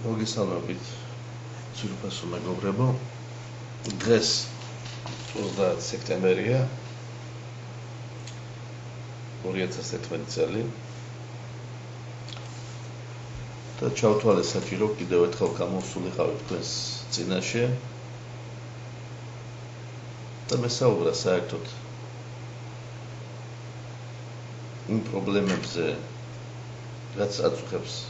მოგესალმებით ძვირფასო მეგობრებო. დღეს 30 სექტემბერია 2011 წელი და ჩავთვალე საჭირო კიდევ ერთხელ გამოვსულიყავი თქვენს წინაშე და მესაუბრა საერთოდ იმ პრობლემებზე, რაც აწუხებს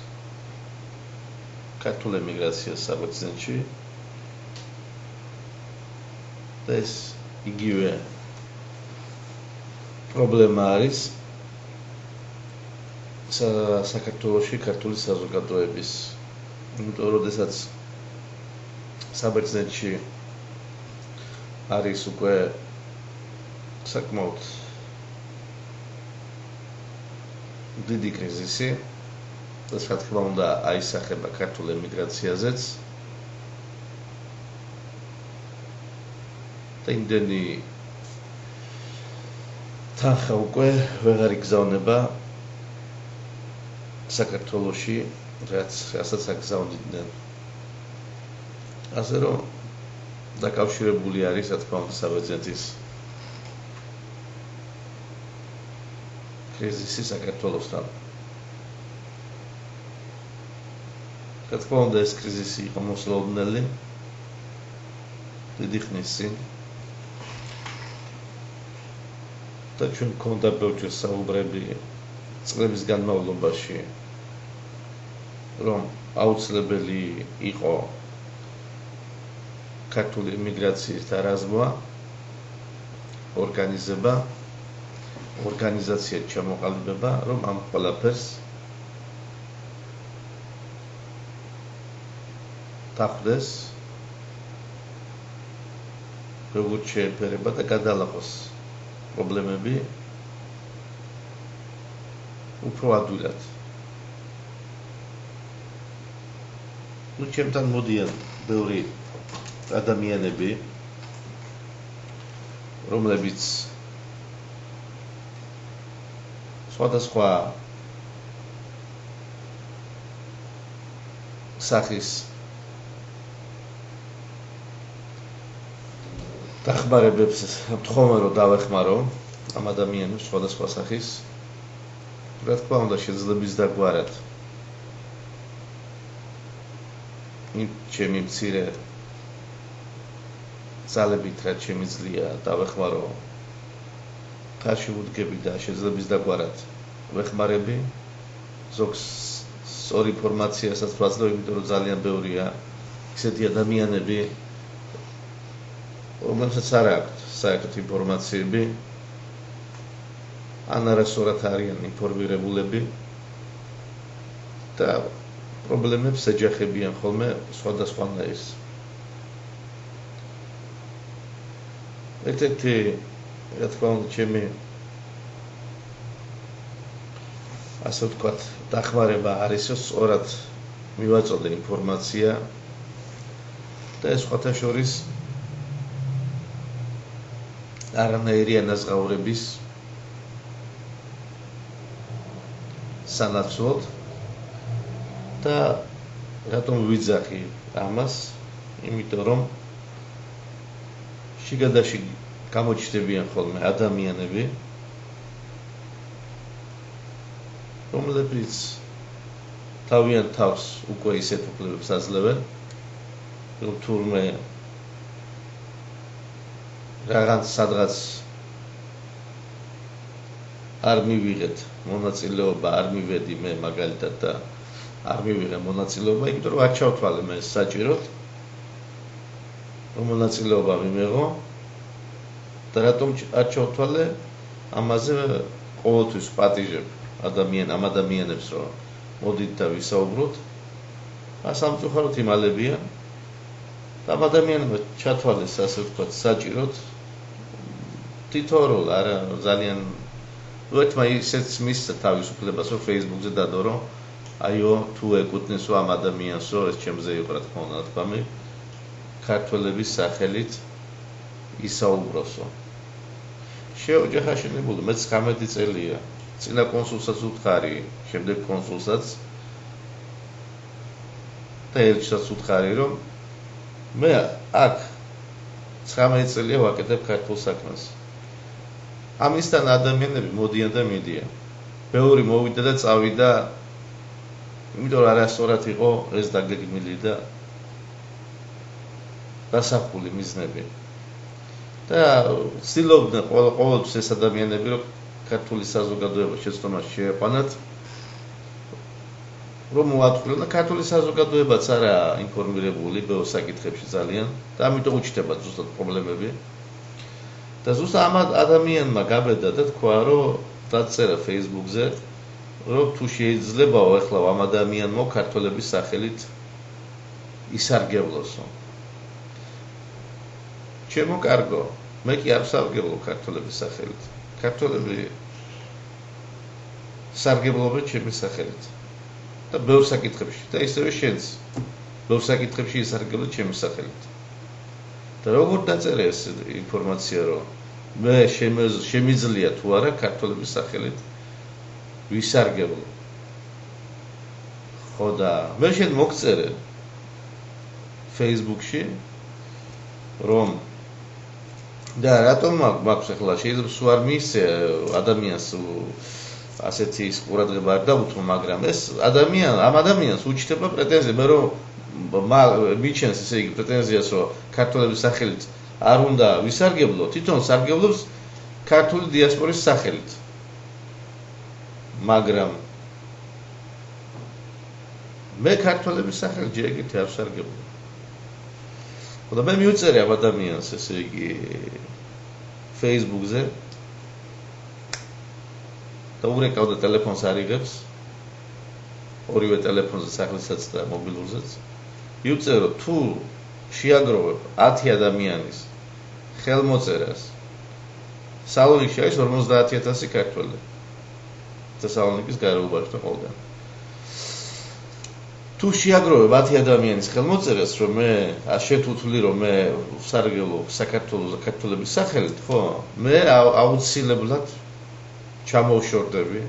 ქართულ ემიგრაციას საბერძნეთში და ეს იგივე პრობლემა არის საქართველოში ქართული საზოგადოების, იმიტომ როდესაც საბერძნეთში არის უკვე საკმაოდ დიდი კრიზისი და რა თქმა უნდა აისახება ქართულ ემიგრაციაზეც და იმდენი თანხა უკვე ვეღარ იგზავნება საქართველოში, რასაც აგზავნიდნენ. ასე რომ დაკავშირებული არის, რა თქმა უნდა, საბერძნეთის კრიზისი საქართველოსთან. რა თქმა უნდა, ეს კრიზისი იყო მოსლოდნელი დიდი ხნის წინ და ჩვენ გქონდა ბევრი საუბრები წლების განმავლობაში, რომ აუცილებელი იყო ქართული ემიგრაციის დარაზმვა, ორგანიზაციად ჩამოყალიბება, რომ ამ ყველაფერს დახვდეს, როგორც შეეფერება და გადალახოს პრობლემები უფრო ადვილად. ჩემთან მოდიან ბევრი ადამიანები, რომლებიც სხვადასხვა სახის დახმარებებს მთხოვენ, რომ დავეხმარო ამ ადამიანებს სხვადასხვა სახის. რა თქმა უნდა, შეძლების დაგვარად იმ ჩემი მცირე ძალებით, რაც შემიძლია დავეხმარო, ხარში ვუდგები და შეძლების დაგვარად ვეხმარები. ზოგს სწორი ინფორმაციასაც ვაძლევ, იმიტომ რომ ძალიან ბევრია ისეთი ადამიანები, რომელსაც არ აქვთ საერთოდ ინფორმაციები, ან არასწორად არიან ინფორმირებულები და პრობლემებს ეჯახებიან ხოლმე სხვადასხვანაირს. ერთ-ერთი, რა თქმა უნდა, ჩემი ასე ვთქვათ, დახმარება არის, რომ სწორად მივაწოდე ინფორმაცია და ეს სხვათა შორის არანაირი ანაზღაურების სანაცვლოდ და რატომ ვიძახი ამას, იმიტომ რომ შიგადაში გამოჩნდებიან ხოლმე ადამიანები, რომლებიც თავიანთ თავს უკვე ისეთ უფლებებს აძლევენ, რომ თურმე სადღაც არ მივიღეთ მონაწილეობა, არ მივედი მე მაგალითად და არ მივიღე მონაწილეობა, იმიტომ რომ არ ჩავთვალე მე საჭიროდ, რომ მონაწილეობა მიმეღო და რატომ არ ჩავთვალე, ამაზე ყოველთვის პატიჟებ ამ ადამიანებს, რომ მოდით და ვისაუბროთ. სამწუხაროდ იმალებიან და ამ ადამიანებმა ჩათვალეს, ასე ვთქვათ, საჭიროდ თითოეულ არა ძალიან ერთმა ისეც მისცა თავისუფლებას, რომ Facebook-ზე დადო, რომ აიო, თუ ეკუთვნისო ამ ადამიანსო, ეს ჩემზე იყო, რა თქმა უნდა, თქვამი, ქართველების სახელით ისაუბროსო. შეოჯახა შენებული, მეც 19 წელია. წინა კონსულსაც უთხარი, შემდეგ კონსულსაც და და ელჩსაც უთხარი რომ მე აქ 19 წელია ვაკეთებ ქართულ საქმეს. ამისთან ადამიანები მოდიან და მიდიან. ბევრი მოვიდა და წავიდა, იმიტომ რომ არასწორად იყო ეს დაგეგმილი და დასახული მიზნები. და ცდილობდნენ ყოველთვის ეს ადამიანები რომ ქართული საზოგადოება შეცდომაში შეეყვანათ, რომ მოაწყვეტონ და ქართული საზოგადოებაც არაა ინფორმირებული ბევრ საკითხებში ძალიან და ამიტომ უჩნდება ზუსტად პრობლემები. და ზუსტად ამ ადამიანმა გაბედა და თქვა, რომ დაწერა Facebook-ზე, რომ თუ შეიძლებაო ახლა ამ ადამიანმა ქართველების სახელით ისარგებლოსო. ჩემო კარგო, მე კი არ ვსარგებლო ქართველების სახელით. ქართველები სარგებლობენ ჩემი სახელით. და ბევრ საკითხებში და ისევე შენც ბევრ საკითხებში ისარგებლო ჩემი სახელით. და როგორ დაწერე ეს ინფორმაცია, რომ მე შემიძლია თუ არა ქართველების სახელით ვისარგებლო. ხო და მე შენ მოგწერე Facebook-ში რომ და რატომ მაქვს ახლა შეიძლება სულ არ მიისცე ადამიანს ასეთი ყურადღება არ დაუთმო, მაგრამ ეს ამ ადამიანს უჩნდება პრეტენზია, მე რომ მიჩენს ესე იგი პრეტენზიას, რომ ქართველების სახელით არ უნდა ვისარგებლო, თვითონ სარგებლობს ქართული დიასპორის სახელით. მაგრამ მე ქართველების სახელით ჯერ ეგეთი არ ვსარგებლო. და მე მივწერე ამ ადამიანს ესე იგი Facebook-ზე და ურეკავდა ტელეფონს არიღებს, ორივე ტელეფონზე სახლისაც და მობილურზეც. მივწერო თუ შეაგროვებ 10 ადამიანის ხელმოწერას, სალონიკში არის 50,000 ქართველი და სალონიკის გარეუბანში და ყველგან. თუ შეაგროვებ 10 ადამიანის ხელმოწერას, რომ მე შეთუთვლი რომ მე ვსარგებლო საქართველოს და ქართველების სახელით, ხო, მე აუცილებლად ჩამოვშორდები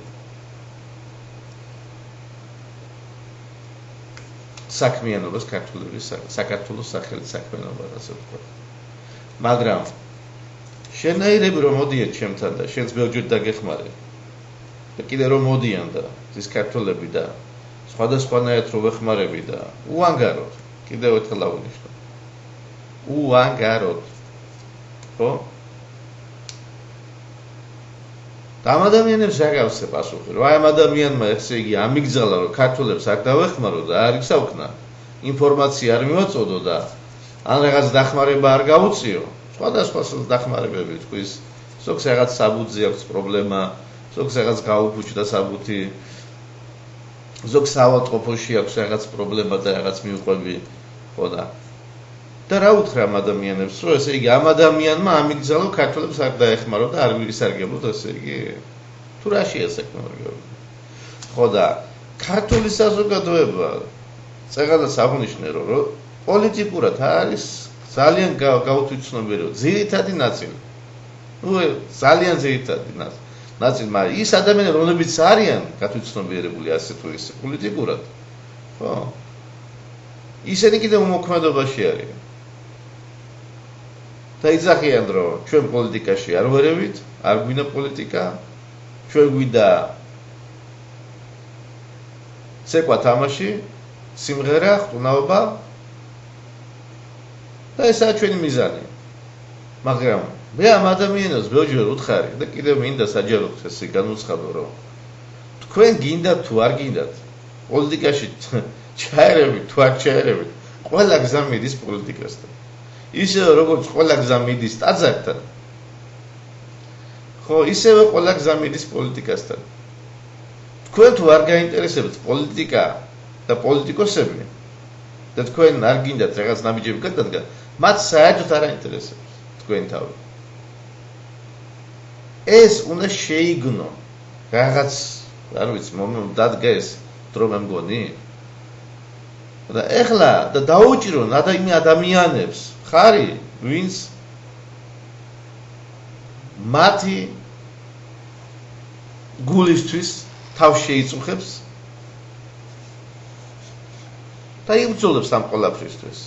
საქმიანობას საქართველოს სახელით საქმიანობას, ასე ვთქვათ. მაგრამ შენაირები რომ მოდიან ჩემთან და შენც ბევრჯერ დაგეხმარე და კიდე რომ მოდიან და ის ქართველები და სხვადასხვანაირად რო ვეხმარები და უანგაროდ, კიდევ ერთხელ ავუნიშნო. უანგაროდ. ხო? და ამ ადამიანებს რა გავსე პასუხი, რომ აი ამ ადამიანმა ესე იგი ამიგზალა, რომ ქართველებს არ დავეხმარო და არ იგზავნა, ინფორმაცია არ მივაწოდო და ან რაღაც დახმარება არ გაუწიო. სხვადასხვა დახმარებები თქვის, ზოგს რაღაც საბუთზე აქვს პრობლემა, ზოგს რაღაც გაუფუჭდა საბუთი, ზოგს ავადმყოფოში აქვს რაღაც პრობლემა და რაღაც მიუყვები, ხო და რა უთხრა ამ ადამიანებს, რომ ესე იგი ამ ადამიანმა ამიგზალა ქართველებს არ დაეხმარო და არ ვისარგებლოთ, ესე იგი თუ რა შეესაქმნო. ხო და ქართული საზოგადოება წეგანაც აღნიშნე, რომ პოლიტიკურად არის ძალიან გაუთვითცნობიერო ძირითადი ნაწილი. ნუ ძალიან ძირითადი ნაწილი, მაგრამ ის ადამიანები, რომლებიც არიან გათვითცნობიერებული ასე თუ ისე პოლიტიკურად, ხო? ისინი კიდევ უმოქმედობაში არიან. და იძახიან, რომ ჩვენ პოლიტიკაში არ ვერევით, არ გვინდა პოლიტიკა, ჩვენ გვინდა ცეკვა თამაში, სიმღერა, ხტუნაობა და ესაა ჩვენი მიზანი. მაგრამ მე ამ ადამიანებს ბევრჯერ უთხარი და კიდევ მინდა საჯაროდ ესე განუცხადო, რომ თქვენ გინდათ თუ არ გინდათ პოლიტიკაში ჩაერევით თუ არ ჩაერევით, ყველა გზა მიდის პოლიტიკასთან. ისევე როგორც ყველა გზა მიდის ტაძართან, ხო, ისევე ყველა გზა მიდის პოლიტიკასთან. თქვენ თუ არ გაინტერესებთ პოლიტიკა და პოლიტიკოსები და თქვენ არ გინდათ რაღაც ნაბიჯები გადადგა, მათ საერთოდ არ აინტერესებს თქვენი თავი. ეს უნდა შეიგნო რაღაც, არ ვიცი, დადგა ეს დრო მე მგონი. და ეხლა და დაუჭირონ ადამიანებს ხარი, ვინც მათი გულისთვის თავს შეიწუხებს და იბრძოლებს ამ ყველაფრისთვის.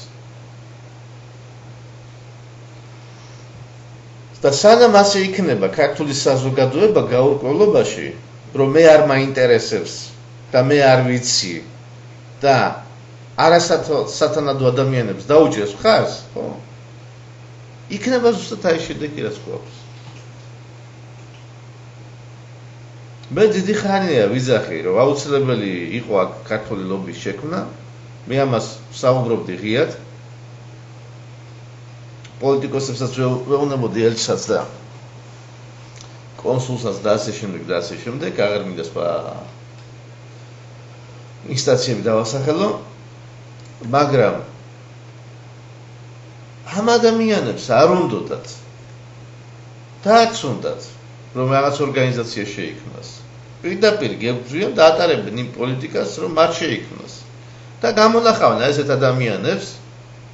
და სანამ ასე იქნება ქართული საზოგადოება გაურკვევლობაში, რომ მე არ მაინტერესებს და მე არ ვიცი და არასათანადო ადამიანებს დაუჭერს მხარს, ხო? იქნება ზუსტად აი შედეგი რაც გვაქვს. მე დიდი ხანია ვიზახი, რომ აუცილებელი იყო აქ ქართული ლობის შექმნა, მე ამას საუბრობდი ღიად. პოლიტიკოსებსაც ვეუბნებოდი ელჩსაც და კონსულსაც და ასე შემდეგ, აღარ მინდა სხვა ინსტანციები დავასახელო, მაგრამ ამ ადამიანებს არ უნდათ და არც უნდათ, რომ რაღაც ორგანიზაცია შეიქმნას. პირდაპირ გებრძვიან და ატარებენ იმ პოლიტიკას, რომ მათ შეიქმნას. და გამონახავენ ესეთ ადამიანებს,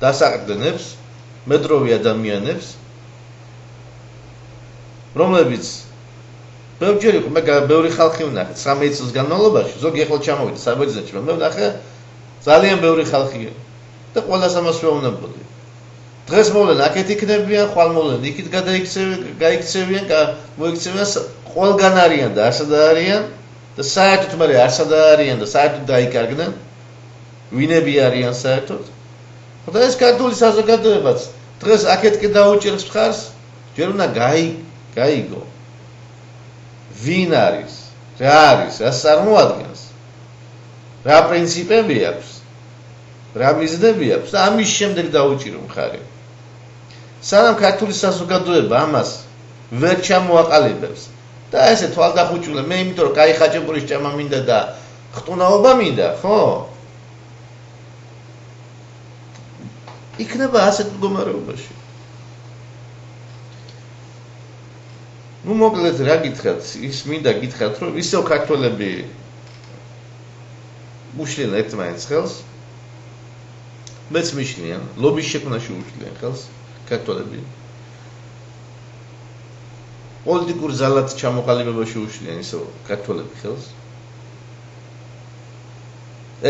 დასაყრდენებს, მედროვე ადამიანებს, რომლებიც ბევრჯერ იყო, მე ბევრი ხალხი ვნახე 13 წლის განმავლობაში, ზოგი ახლა ჩამოვიდა საბერძნეთში, მე ვნახე ძალიან ბევრი ხალხია და ყველას ამას ვეუბნებოდი. დღეს მოვლენ აქეთ იქნებიან, ხვალ მოვლენ იქით გაიქცევიან, მოიქცევიან, ყველგან არიან და არსად არიან და საერთოდ მე არსად არიან და საერთოდ დაიკარგნენ, ვინები არიან საერთოდ. და ეს ქართული საზოგადოებაც დღეს აქეთკე დაუჭერს მხარს, ჯერ უნდა გაიგო. ვინ არის, რა არის, რა წარმოადგენს, რა პრინციპები აქვს, რა მიზნები აქვს და ამის შემდეგ დაუჭირო მხარი. სანამ ქართული საზოგადოება ამას ვერ ჩამოაყალიბებს და ესე თვალდახუჭული, მე იმიტომ რომ კაი ხაჭაპურის ჭამა მინდა და ხტუნაობა მინდა, ხო? იქნება ასეთ მდგომარეობაში. ნუ მოკლედ რა გითხრათ, ის მინდა გითხრათ, რომ ისევ ქართველები უშლიან ერთმანეთს ხელს, მეც მიშლიან, ლობის შექმნაში უშლიან ხელს ქართველები. პოლიტიკურ ზალად ჩამოყალიბებაში უშლიან ისევ ქართველები ხელს.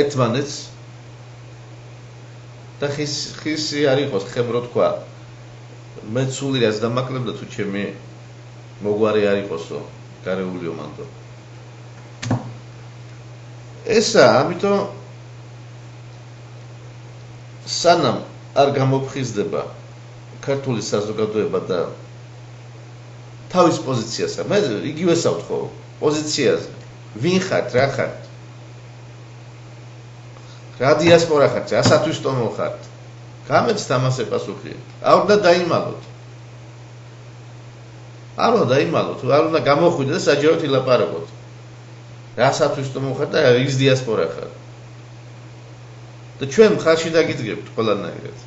ერთმანეთს და ხისი არ იყოს ხემრო თქვა, მე ცული რაც დამაკლებდა თუ ჩემი მოგვარი არ იყოსო, გარეულიო მანდო. ესა, ამიტომ სანამ არ გამოფხიზდება ქართული საზოგადოება და თავის პოზიციასა, მე იგივე სავთხოვ პოზიციაზე, ვინ ხართ, რა ხართ? რა დიასპორა ხართ, რა სათვისტომო ხართ? გამეცთ ამას ეპასუხი. არ უნდა დაიმალოთ. არ უნდა დაიმალოთ, არ უნდა გამოხვიდეთ და საჯაროდ ილაპარაკოთ. რა სათვისტომო ხართ და ის დიასპორა ხართ. და ჩვენ მხარში დაგიდგებთ ყველანაირად.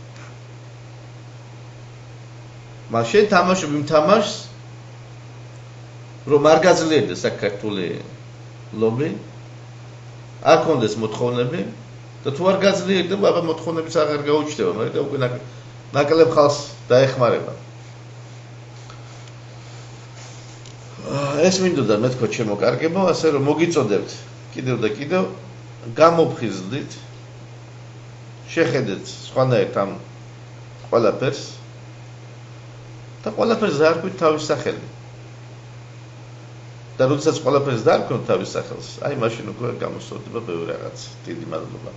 მაშინ თამაშობ იმ თამაშს, რომ არ გაძლიერდეს საქართველოს ლობი, არ კონდეს მოთხოვნები და თუ არ გაძლიერდება, აბა მოთხოვნებიც აღარ გაუჩნდება, მაგრამ და უკვე ნაკლებ ხალხს დაეხმარება. ეს მინდოდა მეთქო ჩემო კარგებო, ასე რომ მოგიწოდებთ კიდევ და კიდევ, გამოფხიზლდით, შეხედეთ სხვანაირად ამ ყველაფერს და ყველაფერს დაარქვით თავის სახელი. და როდესაც ყველაფერს დაარქვით თავის სახელს, აი მაშინ უკვე გამოსწორდება ბევრი რაღაც. დიდი მადლობა.